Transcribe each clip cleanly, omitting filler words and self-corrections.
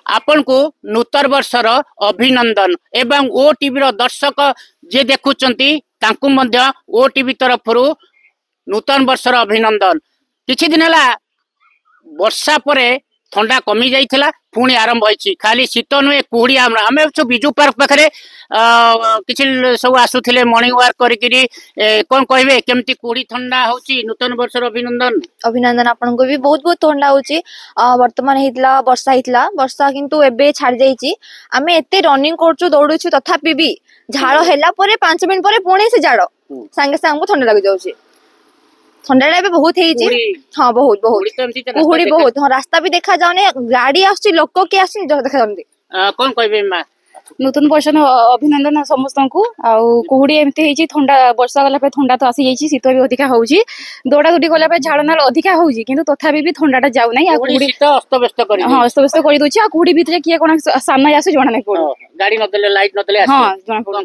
आपण को नूतन वर्षर अभिनंदन एवं ओ टीवी दर्शक जे देखुचंती तांकु मध्य ओ टीवी तरफ नूतन वर्षर अभिनंदन। किछि दिन हला वर्षा परे ठंडा कमी जाइथिला पुणी आरंभ होइछि खाली शीत नुहे कुहुड़ी आम बिजू पार्क पाखे किछि सब आसुथिले मॉर्निंग वॉक करिकिरी कोन कहबे केमती कुहुड़ी ठंडा होछि नूतन वर्षर अभिनंदन। अभिनंदन आपन को भी बहुत बहुत ठंडा होछि वर्तमान हेतला वर्षा किंतु एबे छाड़ जाइछि आमे एते रनिंग करछु दौड़ुछु तथापि भी झाड़ हैला परे 5 मिनिट परे पुणी से झाड़ संगे संग हमको ठंडा लग जाउछि ठंडा बहुत हाँ बहुत कुहुड़ी बहुत हाँ रास्ता भी देखा जाने गाड़ी आसुची लोक के आसुची देखा जाने कौन कहबे मां नूतन वर्ष अभिनंदन समस्त को कुहुड़ी एमती होइछि ठंडा वर्षा गला पे ठंडा तो आसी जाइछि शीत भी अधिका होउछि दौड़ा दौड़ी गला पे झाड़ नाल अधिका होउछि किंतु तथापि भी ठंडाटा जाउ नै आ कुहुड़ी शीत अस्तव्यस्त करि हां अस्तव्यस्त करि दोछि आ कुहुड़ी भीतर किए कोन सामने आसे जणा नै पड़ो गाड़ी न देले लाइट न देले आसे हां जणा पड़ो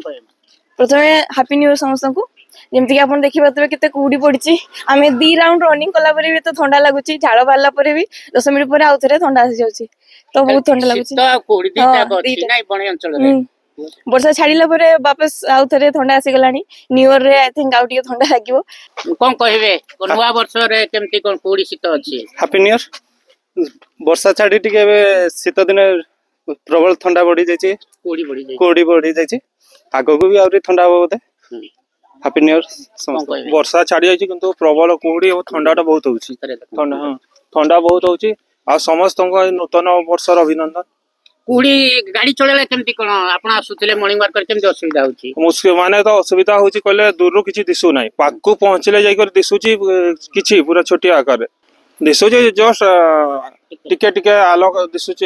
प्रथमे हैप्पी न्यू ईयर समस्त को जमती आप देखी पारे केते कुहुड़ी पड़ी आम 2 राउंड रनिंग कला भी तो ठंडा लगुच झाड़ बाहला पर भी 10 मिनिट पर आउ थे ठंडा आसी जाउछि तो बहुत ठंडा लगुच वर्षा छाड़िला परे वापस आउ थे ठंडा आसी गलानी न्यू ईयर रे आई थिंक आउ टिके ठंडा लागिवो कोन कहबे नवा वर्ष रे केमती कोन कुहुड़ी शीत अछि हैप्पी न्यू ईयर वर्षा छाड़ी टिके शीत दिन प्रबल ठंडा बढ़ी जाइछि कुहुड़ी बढ़ी जाइछि आगो को भी आउरी ठंडा हो बोधे हैप्पी न्यू ईयर वर्षा छाड़ी जाइछि किंतु प्रबल कुहुड़ी और ठंडाटा बहुत होउछि ठंडा हां ठंडा बहुत होउछि आ समस्त नूतन वर्षर अभिनंदन। कुहुड़ी गाड़ी चलेला केमती कोन आपण आसुथिले मॉर्निंग वॉक कर केमती असुविधा होउछि मुश्किल माने तो असुविधा होउछि कहले दूरु किछि दिसु नै पाकु पहुंचले जाई कर दिसुछि किछि पूरा छोटी आकार दिसुछि जस्ट टिके टिके आलोक दिसुछि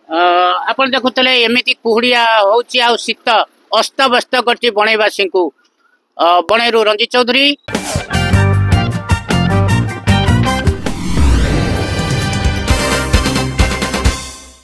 आपण देखुतले एमिति कुहुड़िया होउछि आ शीत अस्त व्यस्त करछि बणैवासी को बणैरु रंजीत चौधरी।